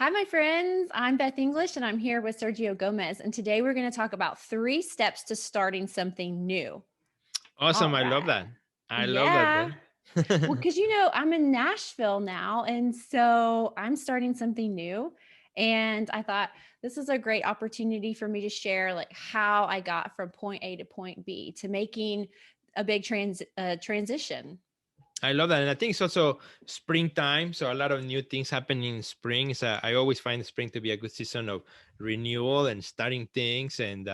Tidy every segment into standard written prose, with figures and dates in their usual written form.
Hi, my friends. I'm Beth English, and I'm here with Sergio Gomez. And today we're going to talk about 3 steps to starting something new. Awesome. All I love right. that. I love that, Yeah. Well, Ben. because I'm in Nashville now. And so I'm starting something new. And I thought this is a great opportunity for me to share like how I got from point A to point B to making a big transition. I love that. And I think it's also springtime. So a lot of new things happen in spring. So I always find spring to be a good season of renewal and starting things and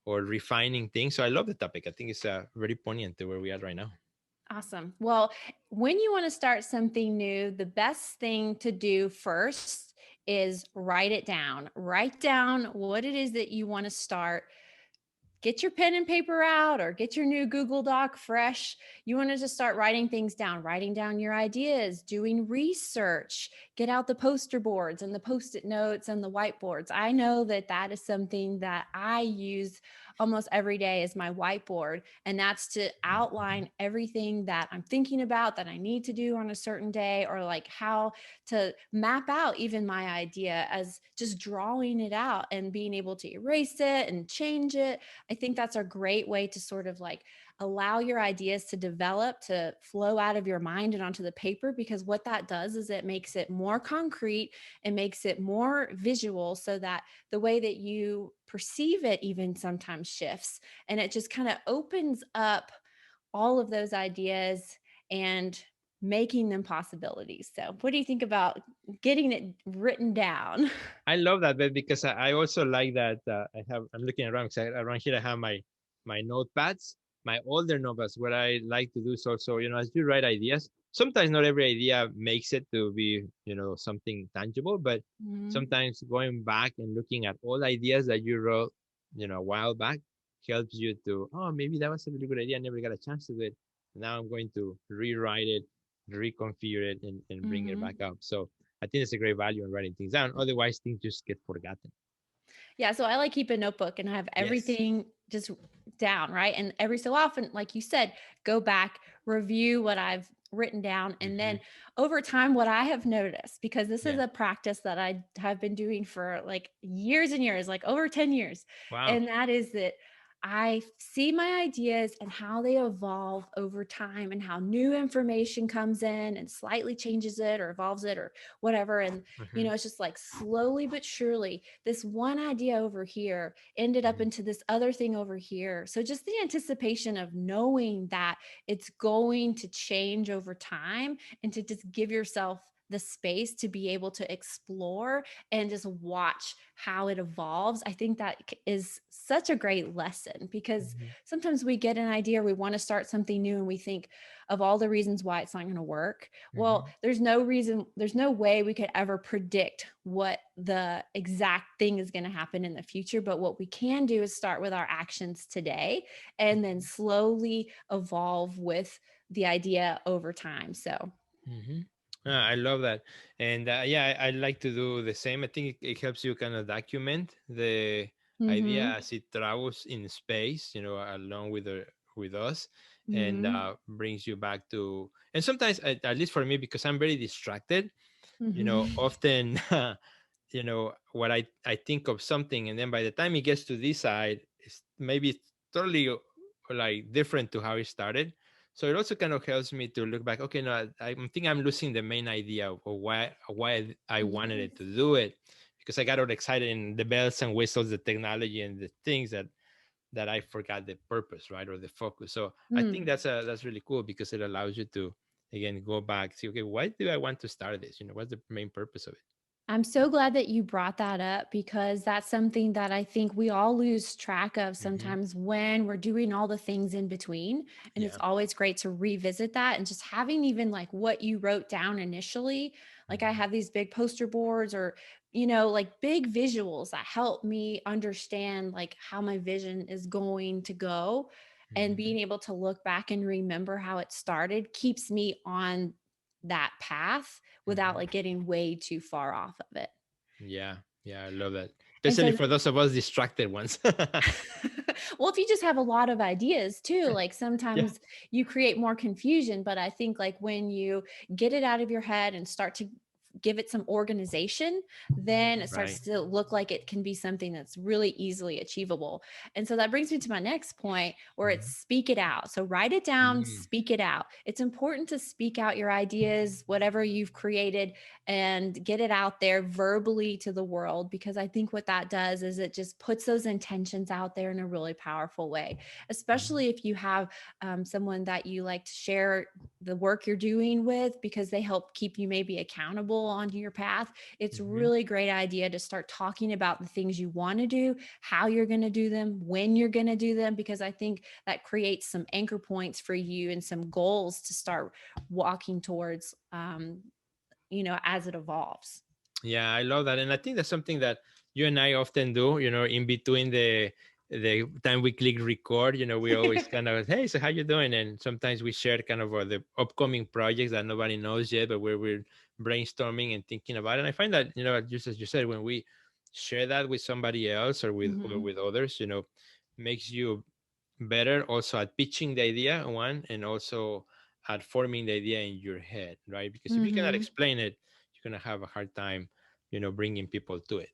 or refining things. So I love the topic. I think it's very poignant to where we are right now. Awesome. Well, when you want to start something new, the best thing to do first is write it down. Write down what it is that you want to start. Get your pen and paper out or get your new Google Doc fresh. You want to just start writing things down, writing down your ideas, doing research, get out the poster boards and the post it notes and the whiteboards. I know that that is something that I use almost every day as my whiteboard. And that's to outline everything that I'm thinking about that I need to do on a certain day, or like how to map out even my idea as just drawing it out and being able to erase it and change it. I think that's a great way to sort of like allow your ideas to develop, to flow out of your mind and onto the paper, because what that does is it makes it more concrete and makes it more visual so that the way that you perceive it even sometimes shifts, and it just kind of opens up all of those ideas and making them possibilities. So, what do you think about getting it written down? I love that, Ben, because I also like that. I'm looking around because around here I have my notepads, my older notepads. What I like to do is also, as you write ideas, sometimes not every idea makes it to be, something tangible, but Mhm. sometimes going back and looking at all ideas that you wrote, a while back helps you to, oh, maybe that was a really good idea. I never got a chance to do it. Now I'm going to rewrite it, reconfigure it, and bring it back Mhm. up. So I think it's a great value in writing things down. Otherwise, things just get forgotten. Yeah, so I like keep a notebook and have Yes. everything just down, right? And every so often, like you said, go back, review what I've written down. And Hmm. then over time, what I have noticed, because this is Yeah. a practice that I have been doing for like years and years, like over 10 years. Wow. And that is that I see my ideas and how they evolve over time and how new information comes in and slightly changes it or evolves it or whatever. And Hmm. it's just like slowly but surely, this one idea over here ended up Hmm. into this other thing over here. So just the anticipation of knowing that it's going to change over time, and to just give yourself the space to be able to explore and just watch how it evolves. I think that is such a great lesson, because Hmm. sometimes we get an idea, we want to start something new, and we think of all the reasons why it's not going to work. Well, Hmm. there's no reason, there's no way we could ever predict what the exact thing is going to happen in the future. But what we can do is start with our actions today and then slowly evolve with the idea over time. So, Hmm. I love that. And yeah, I like to do the same. I think it helps you kind of document the idea mm-hmm, as it travels in space, along with us, and mm-hmm, brings you back to. And sometimes, at least for me, because I'm very distracted, mm-hmm. often what I think of something, and then by the time it gets to this side, it's maybe totally like different to how it started. So it also kind of helps me to look back. Okay, no, I think I'm losing the main idea of why I wanted it to Yes. do it, because I got all excited in the bells and whistles, the technology and the things that I forgot the purpose, right, or the focus. So I think Mm. that's really cool, because it allows you to again go back, see, okay, why do I want to start this? What's the main purpose of it? I'm so glad that you brought that up, because that's something that I think we all lose track of Hmm. sometimes when we're doing all the things in between. And it's Yeah. always great to revisit that, and just having even like what you wrote down initially. Like I Hmm. have these big poster boards, or, like big visuals that help me understand like how my vision is going to go. And Hmm. being able to look back and remember how it started keeps me on that path without Hmm. like getting way too far off of it. Yeah, yeah, I love that. And Especially so, for those of us distracted ones. well, if you just have a lot of ideas too, Yeah, like yeah. sometimes you create more confusion. But I think like when you get it out of your head and start to give it some organization, then it starts Right. to look like it can be something that's really easily achievable. And so that brings me to my next point, where it's Mhm. speak it out. So write it down, Mm. speak it out. It's important to speak out your ideas, whatever you've created, and get it out there verbally to the world, because I think what that does is it just puts those intentions out there in a really powerful way, Mhm. especially if you have someone that you like to share the work you're doing with, because they help keep you maybe accountable onto your path. It's Mhm. really great idea to start talking about the things you want to do, how you're going to do them, when you're going to do them, because I think that creates some anchor points for you and some goals to start walking towards, as it evolves. Yeah, I love that, and I think that's something that you and I often do. In between the time we click record, we always kind of, hey, so how you doing? And sometimes we share kind of the upcoming projects that nobody knows yet, but we're brainstorming and thinking about it. And I find that, just as you said, when we share that with somebody else or Mhm. with others, makes you better also at pitching the idea, one, and also at forming the idea in your head, right? Because if you cannot Mhm. explain it, you're going to have a hard time, bringing people to it.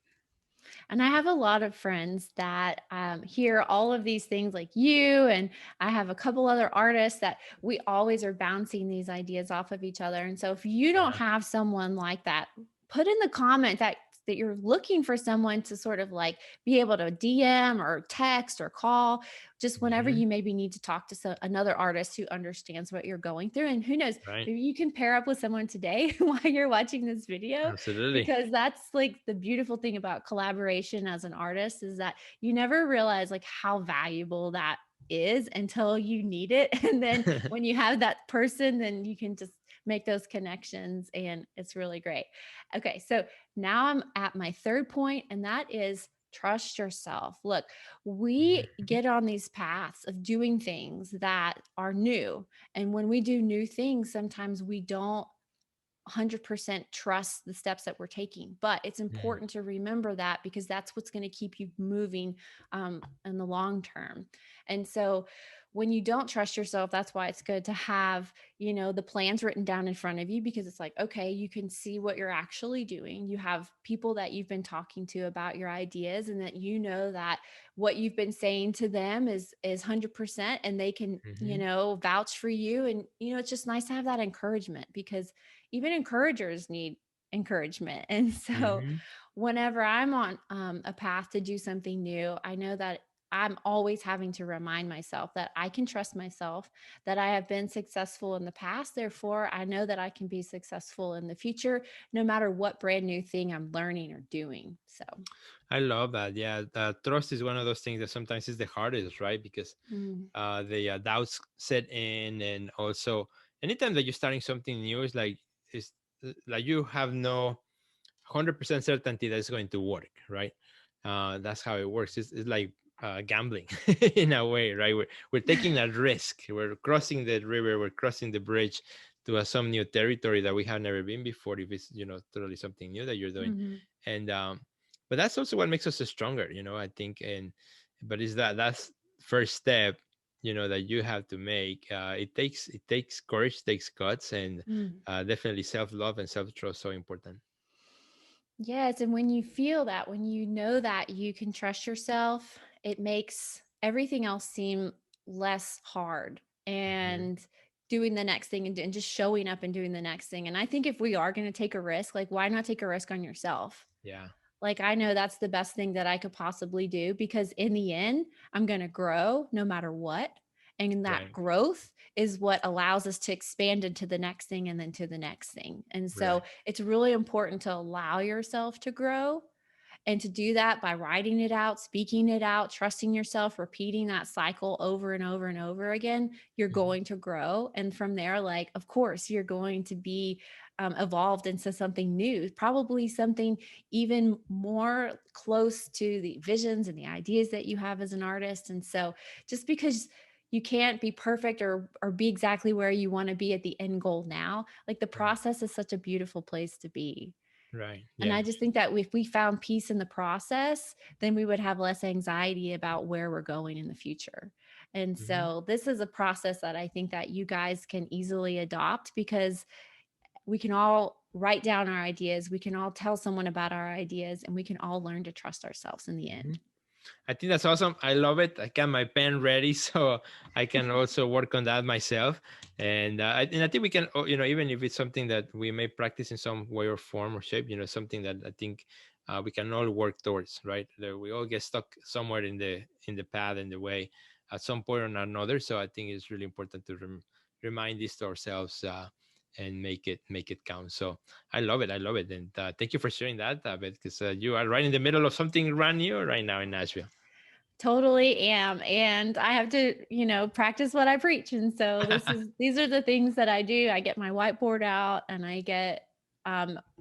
And I have a lot of friends that hear all of these things like you. And I have a couple other artists that we always are bouncing these ideas off of each other. And so if you don't Yeah. have someone like that, put in the comment that you're looking for someone to sort of like be able to DM or text or call, just whenever Hmm. you maybe need to talk to another artist who understands what you're going through. And who knows, Right. maybe you can pair up with someone today while you're watching this video, Absolutely. because that's like the beautiful thing about collaboration as an artist, is that you never realize like how valuable that is until you need it. And then when you have that person, then you can just make those connections, and it's really great. Okay, so now I'm at my third point, and that is trust yourself. Look, we Mhm. get on these paths of doing things that are new, and when we do new things, sometimes we don't 100% trust the steps that we're taking. But it's Mhm. important to remember that, because that's what's going to keep you moving in the long term. And so when you don't trust yourself, that's why it's good to have, the plans written down in front of you, because it's like, okay, you can see what you're actually doing. You have people that you've been talking to about your ideas, and that that what you've been saying to them is 100%, and they can, Mhm. vouch for you. And it's just nice to have that encouragement, because even encouragers need encouragement. And so Mhm. whenever I'm on a path to do something new, I know that I'm always having to remind myself that I can trust myself, that I have been successful in the past. Therefore, I know that I can be successful in the future, no matter what brand new thing I'm learning or doing. So, I love that. Yeah, trust is one of those things that sometimes is the hardest, right? Because mm, the doubts set in, and also anytime that you're starting something new, it's like you have no 100% certainty that it's going to work, right? That's how it works. It's like gambling in a way, right? We're taking a risk. We're crossing the river. We're crossing the bridge to some new territory that we have never been before. If it's totally something new that you're doing, mhm. and but that's also what makes us stronger. I think, and but is that's first step. That you have to make. It takes courage, takes guts, and Mm. definitely self love and self trust. So important. Yes, and when you feel that, when you know that you can trust yourself, it makes everything else seem less hard. Hmm. And doing the next thing, and just showing up and doing the next thing. And I think if we are going to take a risk, like, why not take a risk on yourself? Yeah. Like, I know that's the best thing that I could possibly do, because in the end, I'm going to grow no matter what. And that Right. growth is what allows us to expand into the next thing, and then to the next thing. And so Right. it's really important to allow yourself to grow, and to do that by writing it out, speaking it out, trusting yourself, repeating that cycle over and over and over again, you're Mhm. going to grow. And from there, like, of course, you're going to be evolved into something new, probably something even more close to the visions and the ideas that you have as an artist. And so just because you can't be perfect or be exactly where you want to be at the end goal now, like, the Right. process is such a beautiful place to be. Right. And Yeah. I just think that if we found peace in the process, then we would have less anxiety about where we're going in the future. And Hmm. so this is a process that I think that you guys can easily adopt, because we can all write down our ideas. We can all tell someone about our ideas, and we can all learn to trust ourselves in the Mhm. end. I think that's awesome. I love it. I got my pen ready, so I can also work on that myself. And I think we can, even if it's something that we may practice in some way or form or shape, something that I think we can all work towards, right? That we all get stuck somewhere in the path, in the way, at some point or another. So I think it's really important to remind this to ourselves, and make it count. So I love it. I love it. And thank you for sharing that, Beth, because you are right in the middle of something brand new right now in Nashville. Totally am. And I have to, practice what I preach. And so these are the things that I do. I get my whiteboard out, and I get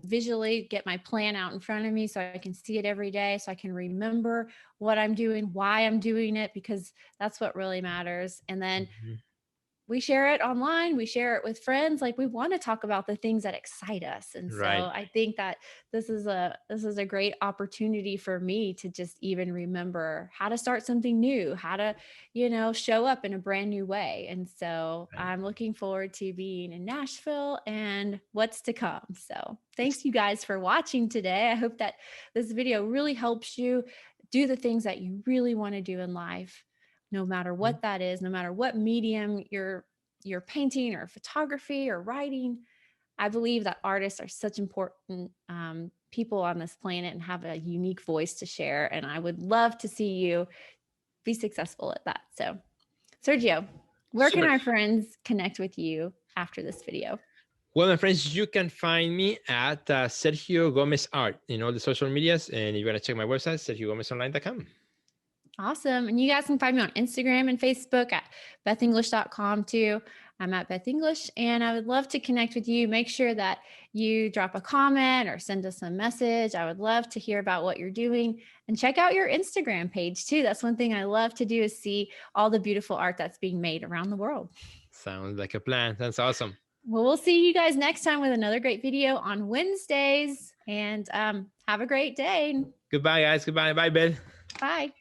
visually get my plan out in front of me so I can see it every day, so I can remember what I'm doing, why I'm doing it, because that's what really matters. And then Mhm. we share it online, we share it with friends. Like, we want to talk about the things that excite us. And so Right. I think that this is a great opportunity for me to just even remember how to start something new, how to, show up in a brand new way. And so Right. I'm looking forward to being in Nashville and what's to come. So thanks, you guys, for watching today. I hope that this video really helps you do the things that you really want to do in life, no matter Mhm. what that is, no matter what medium you're painting or photography or writing. I believe that artists are such important people on this planet and have a unique voice to share. And I would love to see you be successful at that. So, Sergio, where can Super. our friends connect with you after this video? Well, my friends, you can find me at Sergio Gomez Art in all the social medias. And if you want to check my website, sergiogomezonline.com. Awesome. And you guys can find me on Instagram and Facebook at bethenglish.com too. I'm at Beth English, and I would love to connect with you. Make sure that you drop a comment or send us a message. I would love to hear about what you're doing, and check out your Instagram page too. That's one thing I love to do, is see all the beautiful art that's being made around the world. Sounds like a plan. That's awesome. Well, we'll see you guys next time with another great video on Wednesdays, and have a great day. Goodbye, guys. Goodbye. Bye, Ben. Bye.